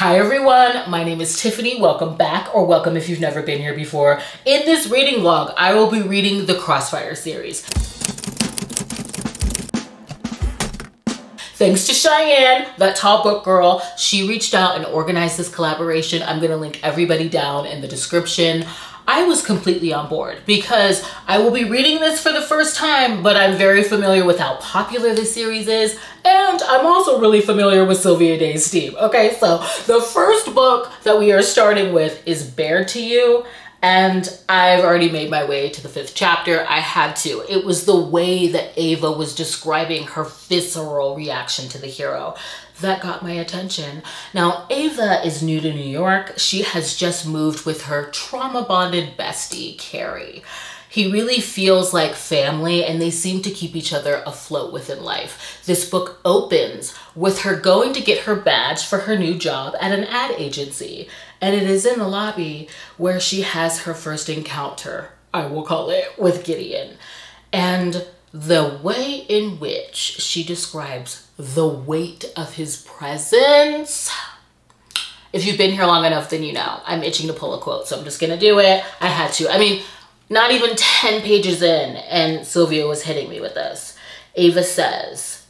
Hi everyone, my name is Tiffany. Welcome back, or welcome if you've never been here before. In this reading vlog, I will be reading the Crossfire series. Thanks to Cheyenne, that tall book girl, she reached out and organized this collaboration. I'm gonna link everybody down in the description. I was completely on board because I will be reading this for the first time, but I'm very familiar with how popular this series is, and I'm also really familiar with Sylvia Day's Steam. Okay, so the first book that we are starting with is Bared to You, and I've already made my way to the 5th chapter. I had to. It was the way that Ava was describing her visceral reaction to the hero that got my attention. Now, Ava is new to New York. She has just moved with her trauma-bonded bestie, Carrie. He really feels like family, and they seem to keep each other afloat within life. This book opens with her going to get her badge for her new job at an ad agency, and it is in the lobby where she has her first encounter, I will call it, with Gideon. And the way in which she describes the weight of his presence. If you've been here long enough, then you know. I'm itching to pull a quote, so I'm just gonna do it. I had to. I mean, not even 10 pages in, and Sylvia was hitting me with this. Ava says,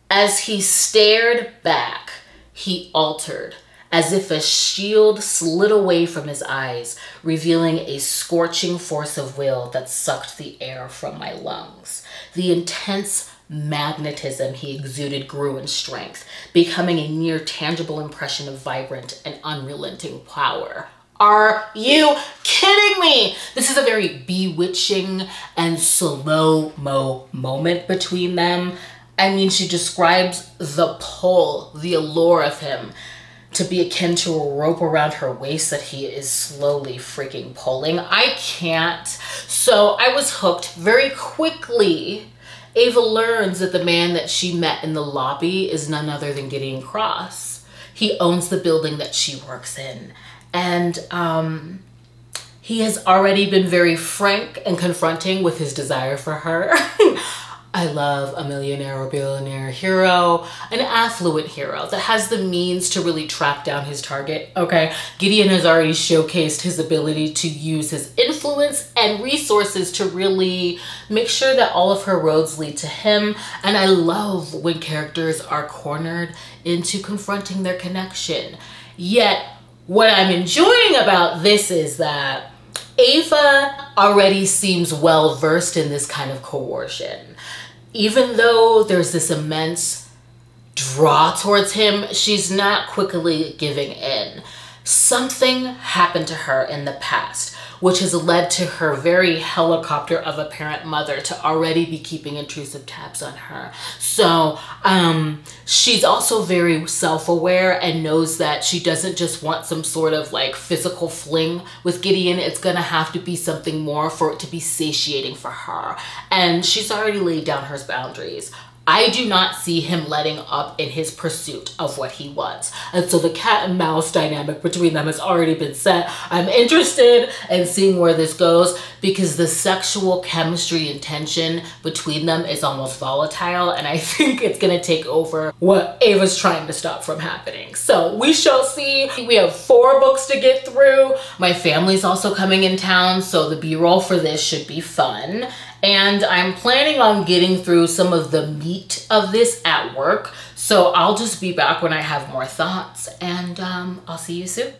as he stared back, he altered, as if a shield slid away from his eyes, revealing a scorching force of will that sucked the air from my lungs. The intense magnetism he exuded grew in strength, becoming a near tangible impression of vibrant and unrelenting power. Are you kidding me? This is a very bewitching and slow-mo moment between them. I mean, she describes the pull, the allure of him, to be akin to a rope around her waist that he is slowly freaking pulling. I can't. So I was hooked very quickly. Ava learns that the man that she met in the lobby is none other than Gideon Cross. He owns the building that she works in. And he has already been very frank and confronting with his desire for her. I love a millionaire or billionaire hero, an affluent hero that has the means to really track down his target, okay? Gideon has already showcased his ability to use his influence and resources to really make sure that all of her roads lead to him. And I love when characters are cornered into confronting their connection. Yet, what I'm enjoying about this is that Ava already seems well versed in this kind of coercion. Even though there's this immense draw towards him, she's not quickly giving in. Something happened to her in the past, which has led to her very helicopter of a parent mother to already be keeping intrusive tabs on her. So she's also very self-aware and knows that she doesn't just want some sort of like physical fling with Gideon. It's gonna have to be something more for it to be satiating for her. And she's already laid down her boundaries. I do not see him letting up in his pursuit of what he wants. And so the cat and mouse dynamic between them has already been set. I'm interested in seeing where this goes because the sexual chemistry and tension between them is almost volatile, and I think it's gonna take over what Ava's trying to stop from happening. So we shall see. We have 4 books to get through. My family's also coming in town, so the B-roll for this should be fun. And I'm planning on getting through some of the meat of this at work. So I'll just be back when I have more thoughts, and I'll see you soon.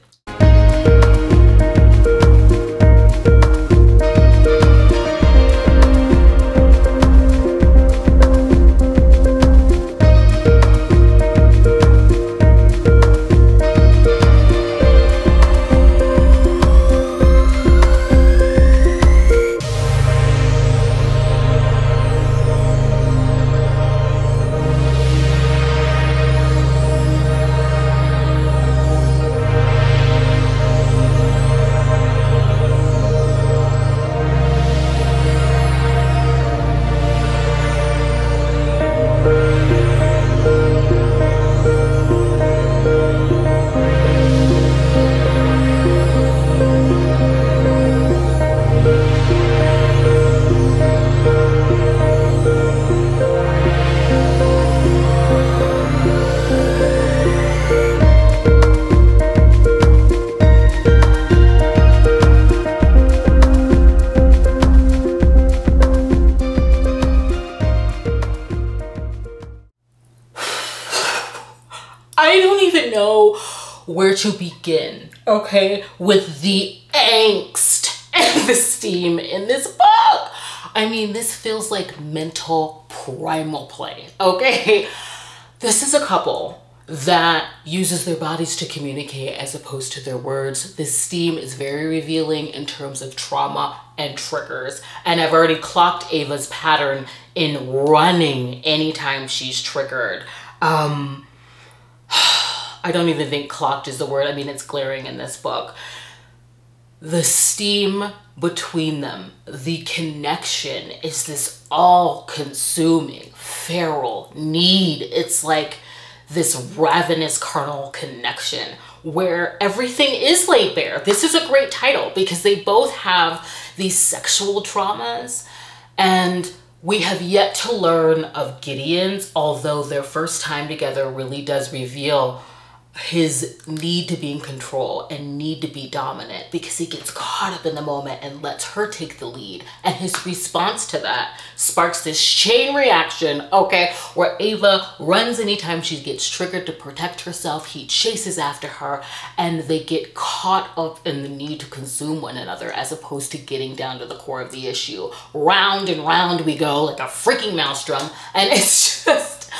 know where to begin, okay, with the angst and the steam in this book. I mean, this feels like mental primal play, okay? This is a couple that uses their bodies to communicate as opposed to their words. This steam is very revealing in terms of trauma and triggers. And I've already clocked Ava's pattern in running anytime she's triggered. I don't even think clocked is the word. I mean, it's glaring in this book. The steam between them, the connection is this all-consuming, feral need. It's like this ravenous carnal connection where everything is laid bare. This is a great title because they both have these sexual traumas, and we have yet to learn of Gideon's, although their first time together really does reveal his need to be in control and need to be dominant because he gets caught up in the moment and lets her take the lead. And his response to that sparks this chain reaction, okay, where Ava runs anytime she gets triggered to protect herself. He chases after her and they get caught up in the need to consume one another as opposed to getting down to the core of the issue. Round and round we go like a freaking maelstrom, and it's just,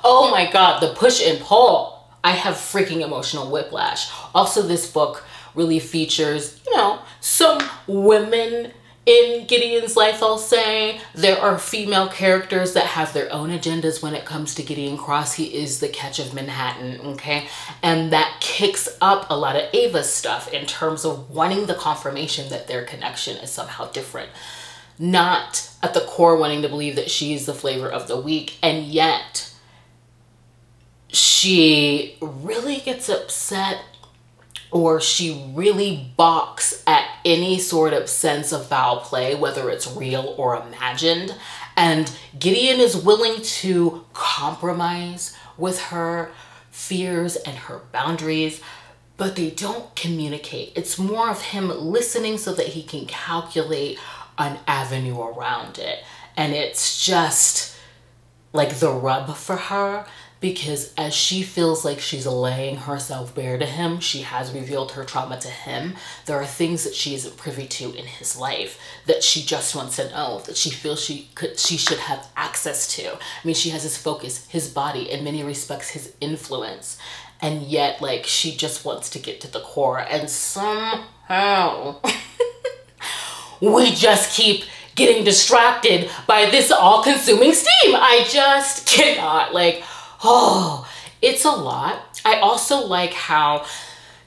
oh my God, the push and pull. I have freaking emotional whiplash. Also, this book really features, you know, some women in Gideon's life, I'll say. There are female characters that have their own agendas when it comes to Gideon Cross. He is the catch of Manhattan, okay? And that kicks up a lot of Ava's stuff in terms of wanting the confirmation that their connection is somehow different. Not at the core wanting to believe that she is the flavor of the week, and yet she really gets upset, or she really balks at any sort of sense of foul play, whether it's real or imagined. And Gideon is willing to compromise with her fears and her boundaries, but they don't communicate. It's more of him listening so that he can calculate an avenue around it. And it's just like the rub for her, because as she feels like she's laying herself bare to him, she has revealed her trauma to him. There are things that she isn't privy to in his life that she just wants to know, that she feels she should have access to. I mean, she has his focus, his body, in many respects, his influence. And yet, like, she just wants to get to the core. And somehow we just keep getting distracted by this all-consuming steam. I just cannot, like, oh, it's a lot. I also like how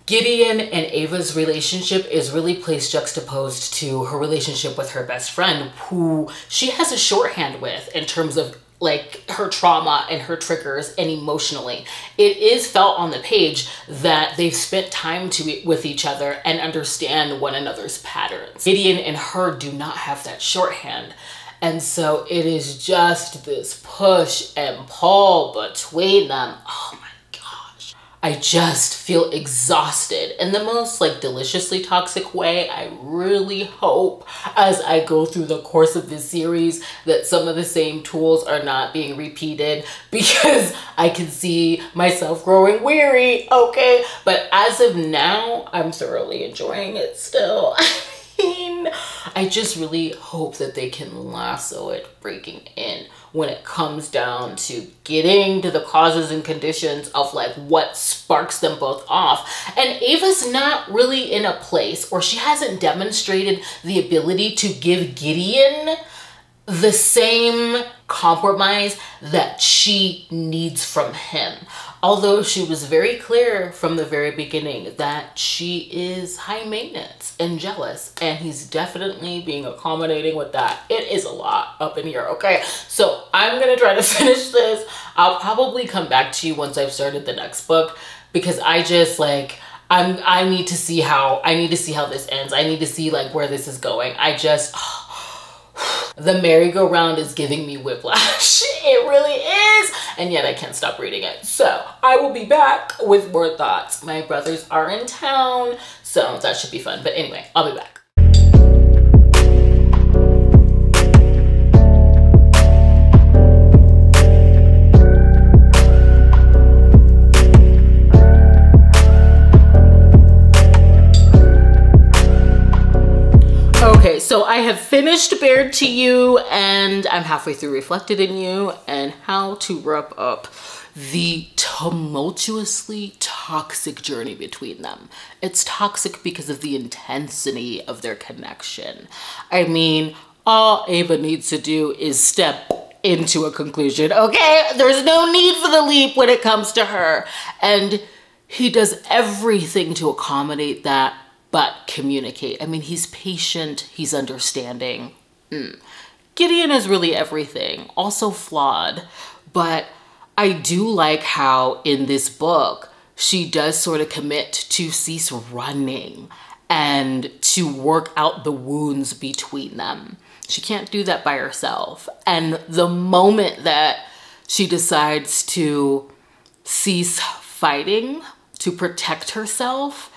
Gideon and Ava's relationship is really placed juxtaposed to her relationship with her best friend, who she has a shorthand with in terms of like her trauma and her triggers and emotionally. It is felt on the page that they've spent time with each other and understand one another's patterns. Gideon and her do not have that shorthand. And so it is just this push and pull between them. Oh my gosh. I just feel exhausted in the most like deliciously toxic way. I really hope as I go through the course of this series that some of the same tools are not being repeated, because I can see myself growing weary, okay? But as of now, I'm thoroughly enjoying it still. I just really hope that they can lasso it breaking in when it comes down to getting to the causes and conditions of like what sparks them both off. And Ava's not really in a place, or she hasn't demonstrated the ability to give Gideon the same compromise that she needs from him. Although she was very clear from the very beginning that she is high maintenance and jealous, and he's definitely being accommodating with that. It is a lot up in here, okay? So I'm gonna try to finish this. I'll probably come back to you once I've started the next book, because I just like, I need to see how this ends. I need to see like where this is going. I just, the merry-go-round is giving me whiplash. It really is. And yet I can't stop reading it. So I will be back with more thoughts. My brothers are in town, so that should be fun. But anyway, I'll be back. So I have finished Bared to You, and I'm halfway through Reflected in You, and how to wrap up the tumultuously toxic journey between them. It's toxic because of the intensity of their connection. I mean, all Ava needs to do is step into a conclusion, okay? There's no need for the leap when it comes to her. And he does everything to accommodate that, but communicate. I mean, he's patient, he's understanding. Gideon is really everything, also flawed, but I do like how in this book, she does sort of commit to cease running and to work out the wounds between them. She can't do that by herself. And the moment that she decides to cease fighting to protect herself,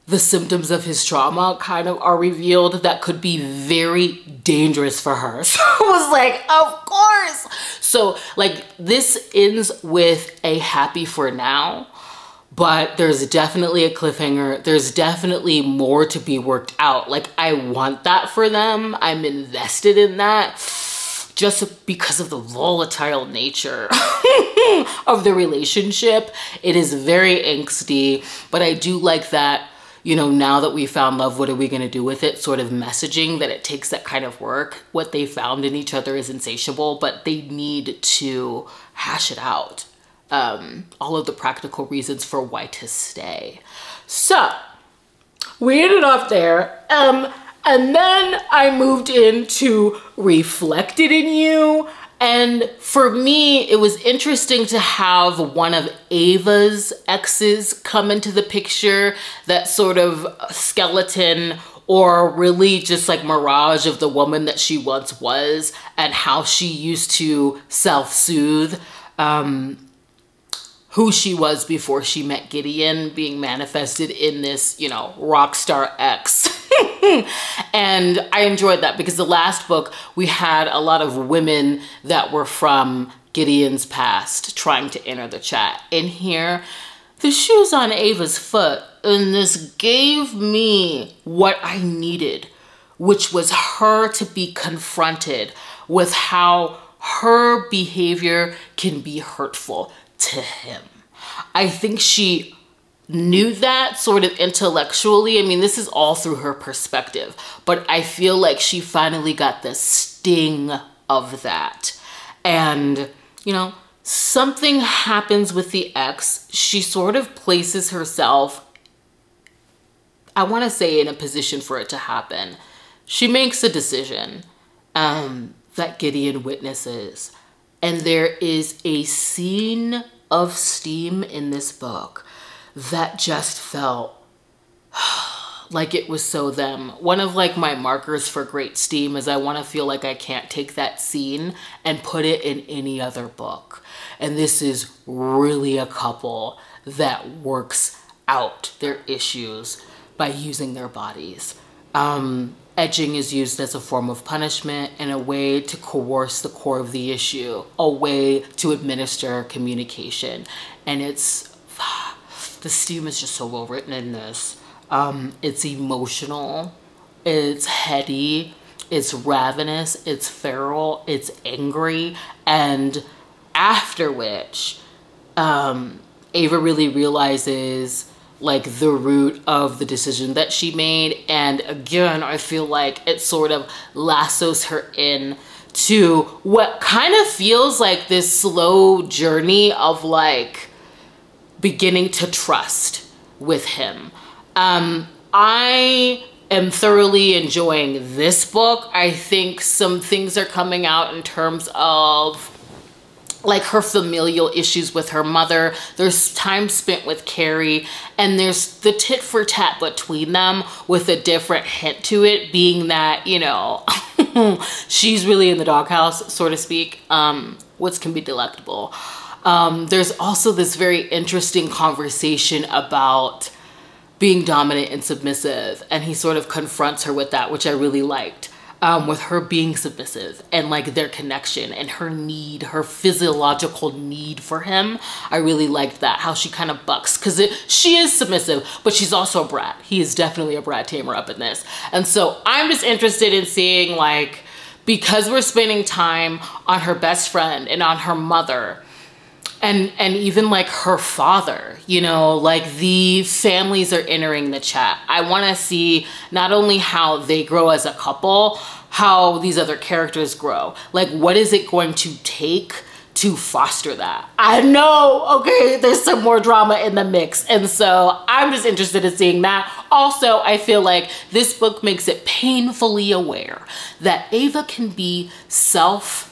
the symptoms of his trauma kind of are revealed that could be very dangerous for her. So I was like, of course. So like this ends with a happy for now, but there's definitely a cliffhanger. There's definitely more to be worked out. Like I want that for them. I'm invested in that just because of the volatile nature of the relationship. It is very angsty, but I do like that, you know, now that we found love, what are we going to do with it? Sort of messaging that it takes that kind of work. What they found in each other is insatiable, but they need to hash it out. All of the practical reasons for why to stay. So we ended off there. And then I moved into Reflected in You. And for me, it was interesting to have one of Ava's exes come into the picture, that sort of skeleton or really just like mirage of the woman that she once was and how she used to self-soothe who she was before she met Gideon, being manifested in this, you know, rock star ex. And I enjoyed that because the last book, we had a lot of women that were from Gideon's past trying to enter the chat. In here, the shoe's on Ava's foot, and this gave me what I needed, which was her to be confronted with how her behavior can be hurtful to him. I think she knew that sort of intellectually. I mean, this is all through her perspective, but I feel like she finally got the sting of that. And, you know, something happens with the ex. She sort of places herself, I want to say, in a position for it to happen. She makes a decision that Gideon witnesses. And there is a scene of steam in this book that just felt like it was so them. One of like my markers for great steam is I want to feel like I can't take that scene and put it in any other book. And this is really a couple that works out their issues by using their bodies. Edging is used as a form of punishment and a way to coerce the core of the issue, a way to administer communication. And it's, the steam is just so well written in this. It's emotional, it's heady, it's ravenous, it's feral, it's angry. And after which, Ava really realizes like the root of the decision that she made. And again, I feel like it sort of lassos her in to what kind of feels like this slow journey of like beginning to trust with him. I am thoroughly enjoying this book. I think some things are coming out in terms of like her familial issues with her mother. There's time spent with Carrie, and there's the tit for tat between them with a different hint to it, being that, you know, she's really in the doghouse, so to speak. What's can be delectable. There's also this very interesting conversation about being dominant and submissive, and he sort of confronts her with that, which I really liked. with her being submissive and like their connection and her need, her physiological need for him. I really liked that, how she kind of bucks, because she is submissive, but she's also a brat. He is definitely a brat tamer up in this. And so I'm just interested in seeing, like, because we're spending time on her best friend and on her mother, and even like her father, you know, like the families are entering the chat. I want to see not only how they grow as a couple, how these other characters grow. Like, what is it going to take to foster that? I know, okay, there's some more drama in the mix. And so I'm just interested in seeing that. Also, I feel like this book makes it painfully aware that Ava can be self-aware,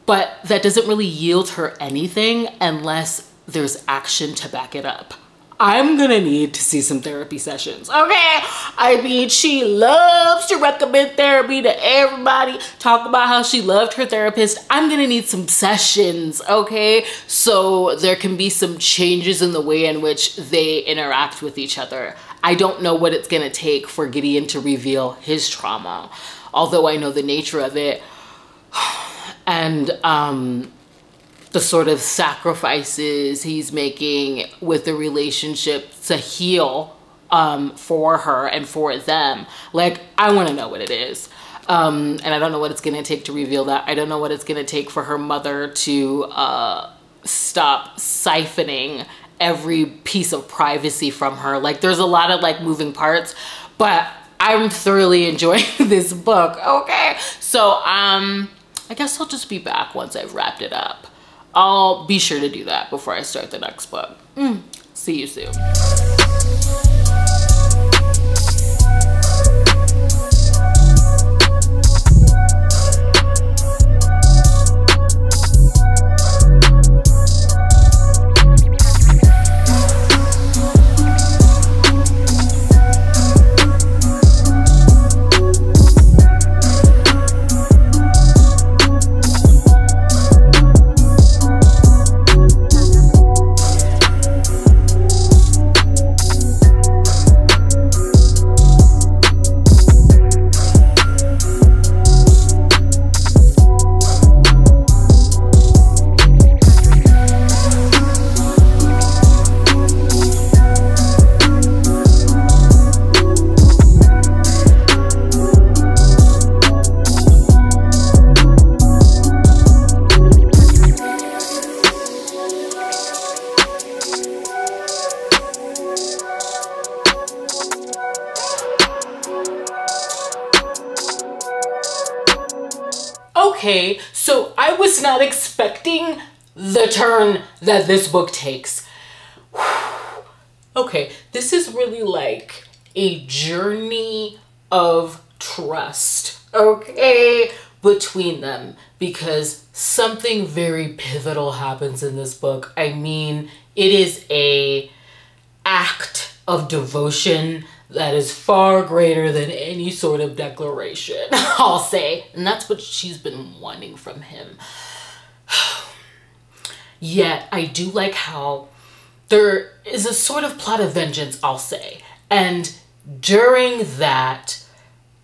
but that doesn't really yield her anything unless there's action to back it up. I'm gonna need to see some therapy sessions, okay? I mean, she loves to recommend therapy to everybody, talk about how she loved her therapist. I'm gonna need some sessions, okay? So there can be some changes in the way in which they interact with each other. I don't know what it's gonna take for Gideon to reveal his trauma, although I know the nature of it. And the sort of sacrifices he's making with the relationship to heal for her and for them. Like, I want to know what it is. And I don't know what it's going to take to reveal that. I don't know what it's going to take for her mother to stop siphoning every piece of privacy from her. Like, there's a lot of like moving parts, but I'm thoroughly enjoying this book, okay? So, I guess I'll just be back once I've wrapped it up. I'll be sure to do that before I start the next book. See you soon. Okay, so I was not expecting the turn that this book takes. Okay, this is really like a journey of trust, okay, between them, because something very pivotal happens in this book. I mean, it is a act of devotion that is far greater than any sort of declaration, I'll say. And that's what she's been wanting from him. Yet, I do like how there is a sort of plot of vengeance, I'll say. And during that,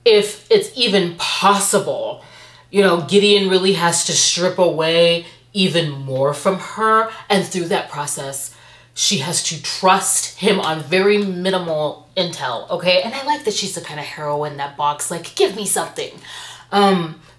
if it's even possible, you know, Gideon really has to strip away even more from her. And through that process, she has to trust him on very minimal intel, okay? And I like that she's the kind of heroine that balks, like, give me something.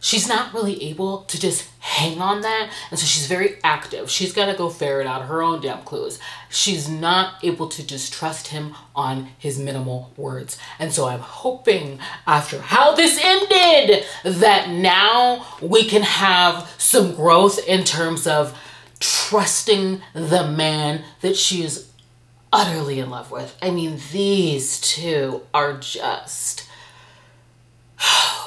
She's not really able to just hang on that, and so she's very active. She's got to go ferret out her own damn clues. She's not able to just trust him on his minimal words. And so I'm hoping, after how this ended, that now we can have some growth in terms of trusting the man that she is utterly in love with. I mean, these two are just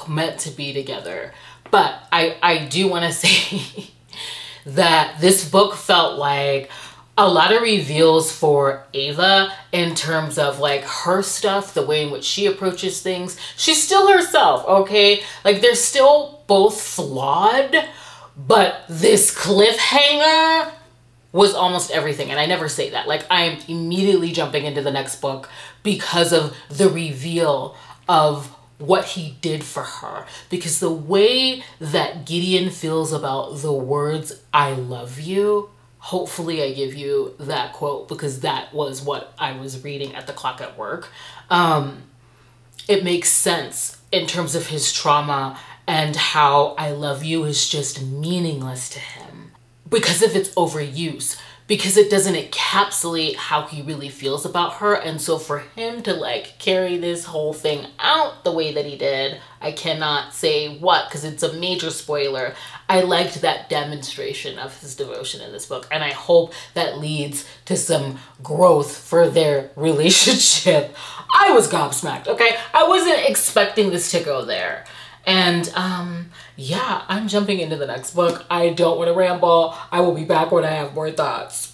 meant to be together. But I do want to say that this book felt like a lot of reveals for Ava in terms of like her stuff, the way in which she approaches things. She's still herself, okay? Like, they're still both flawed, but this cliffhanger was almost everything. And I never say that. Like, I'm immediately jumping into the next book because of the reveal of what he did for her, because the way that Gideon feels about the words "I love you," hopefully I give you that quote because that was what I was reading at the clock at work. It makes sense in terms of his trauma and how "I love you" is just meaningless to him because of its overuse, because it doesn't encapsulate how he really feels about her. And so for him to like carry this whole thing out the way that he did, I cannot say what because it's a major spoiler. I liked that demonstration of his devotion in this book, and I hope that leads to some growth for their relationship. I was gobsmacked, okay? I wasn't expecting this to go there. And yeah, I'm jumping into the next book. I don't want to ramble. I will be back when I have more thoughts.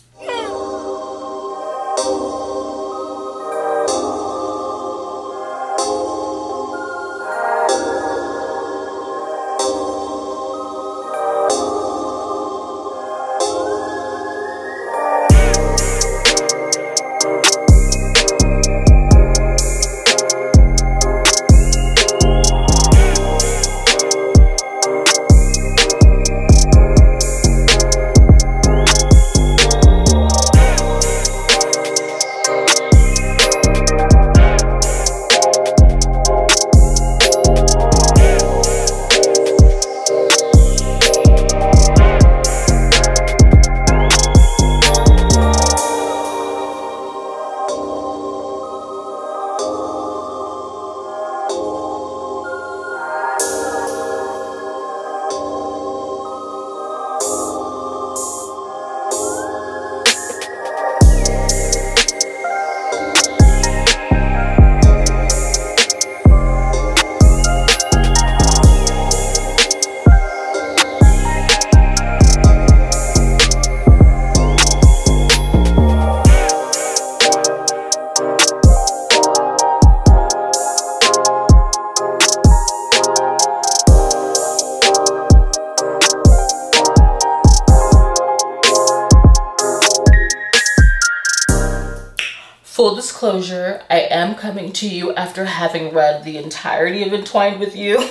Full disclosure, I am coming to you after having read the entirety of Entwined with you.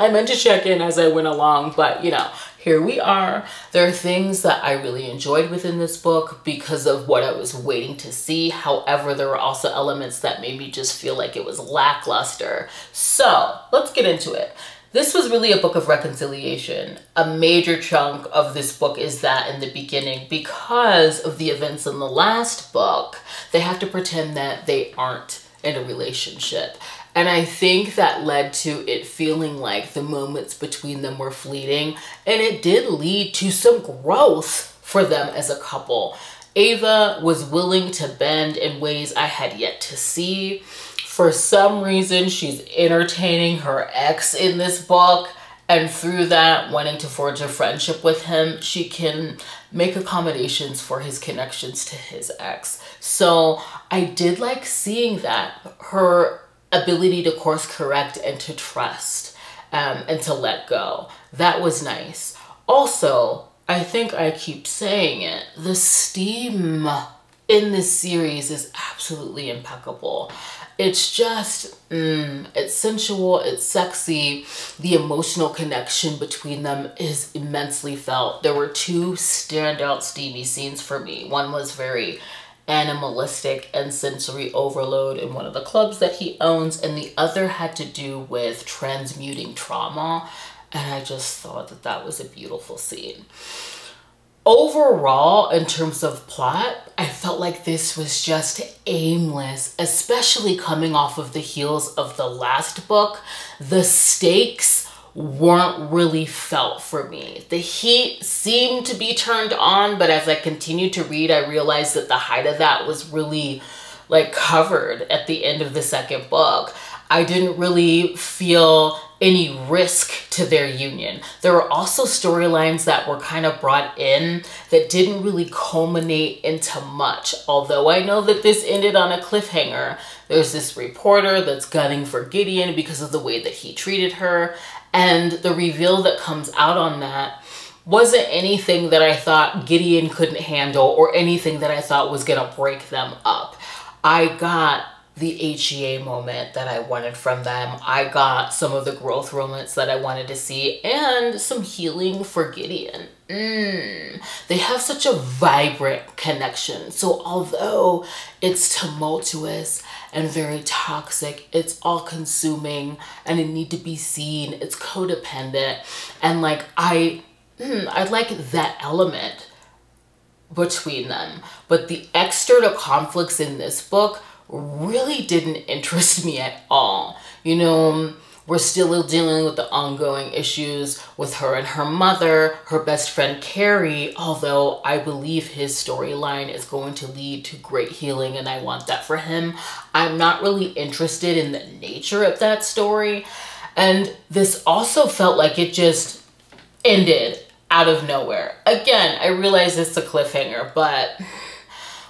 I meant to check in as I went along, but you know, here we are. There are things that I really enjoyed within this book because of what I was waiting to see. However, there were also elements that made me just feel like it was lackluster. So let's get into it. This was really a book of reconciliation. A major chunk of this book is that in the beginning, because of the events in the last book, they have to pretend that they aren't in a relationship. And I think that led to it feeling like the moments between them were fleeting, and it did lead to some growth for them as a couple. Ava was willing to bend in ways I had yet to see. For some reason, she's entertaining her ex in this book, and through that, wanting to forge a friendship with him, she can make accommodations for his connections to his ex. So I did like seeing that, her ability to course correct and to trust and to let go. That was nice. Also, I think I keep saying it, the steam in this series is absolutely impeccable. It's just, it's sensual, it's sexy. The emotional connection between them is immensely felt. There were two standout steamy scenes for me. One was very animalistic and sensory overload in one of the clubs that he owns, and the other had to do with transmuting trauma. And I just thought that that was a beautiful scene. Overall, in terms of plot, I felt like this was just aimless, especially coming off of the heels of the last book. The stakes weren't really felt for me. The heat seemed to be turned on, but as I continued to read, I realized that the height of that was really like covered at the end of the second book. I didn't really feel any risk to their union. There were also storylines that were kind of brought in that didn't really culminate into much. Although I know that this ended on a cliffhanger. There's this reporter that's gunning for Gideon because of the way that he treated her. And the reveal that comes out on that wasn't anything that I thought Gideon couldn't handle or anything that I thought was gonna break them up. I got the HEA moment that I wanted from them. I got some of the growth moments that I wanted to see and some healing for Gideon. They have such a vibrant connection. So although it's tumultuous and very toxic, it's all consuming and it need to be seen. It's codependent. And like, I like that element between them. But the external conflicts in this book really didn't interest me at all. You know, we're still dealing with the ongoing issues with her and her mother, her best friend Carrie, although I believe his storyline is going to lead to great healing and I want that for him. I'm not really interested in the nature of that story. And this also felt like it just ended out of nowhere. Again, I realize it's a cliffhanger, but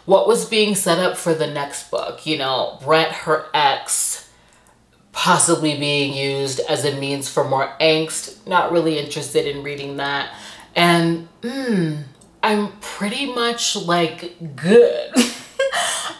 what was being set up for the next book? You know, Brett, her ex, possibly being used as a means for more angst. Not really interested in reading that. And I'm pretty much like good.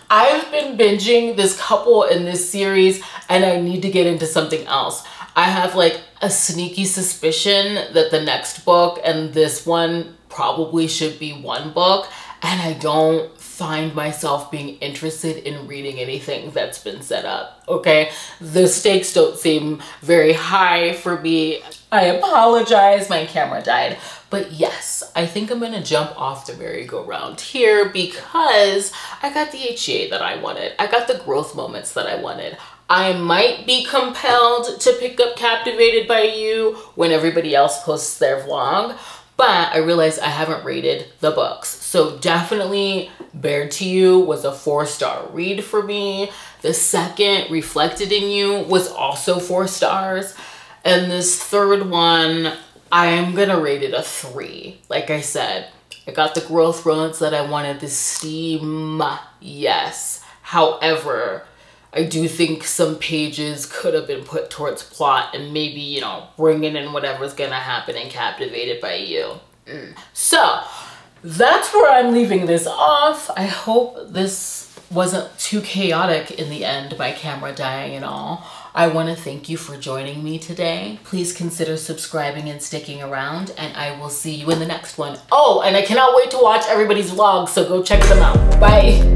I've been binging this couple in this series and I need to get into something else. I have like a sneaky suspicion that the next book and this one probably should be one book, and I don't find myself being interested in reading anything that's been set up, okay? The stakes don't seem very high for me. I apologize, my camera died. But yes, I think I'm gonna jump off the merry-go-round here because I got the HEA that I wanted. I got the growth moments that I wanted. I might be compelled to pick up Captivated by You when everybody else posts their vlog, but I realized I haven't rated the books. So definitely Bared to You was a 4-star read for me. The second, Reflected in You, was also 4 stars. And this third one, I'm gonna rate it a 3. Like I said, I got the growth moments that I wanted, the steam, yes. However, I do think some pages could have been put towards plot and maybe, you know, bringing in whatever's gonna happen in Captivated by You. So that's where I'm leaving this off. I hope this wasn't too chaotic in the end, my camera dying and all. I want to thank you for joining me today. Please consider subscribing and sticking around, and I will see you in the next one. Oh, and I cannot wait to watch everybody's vlogs, so go check them out. Bye.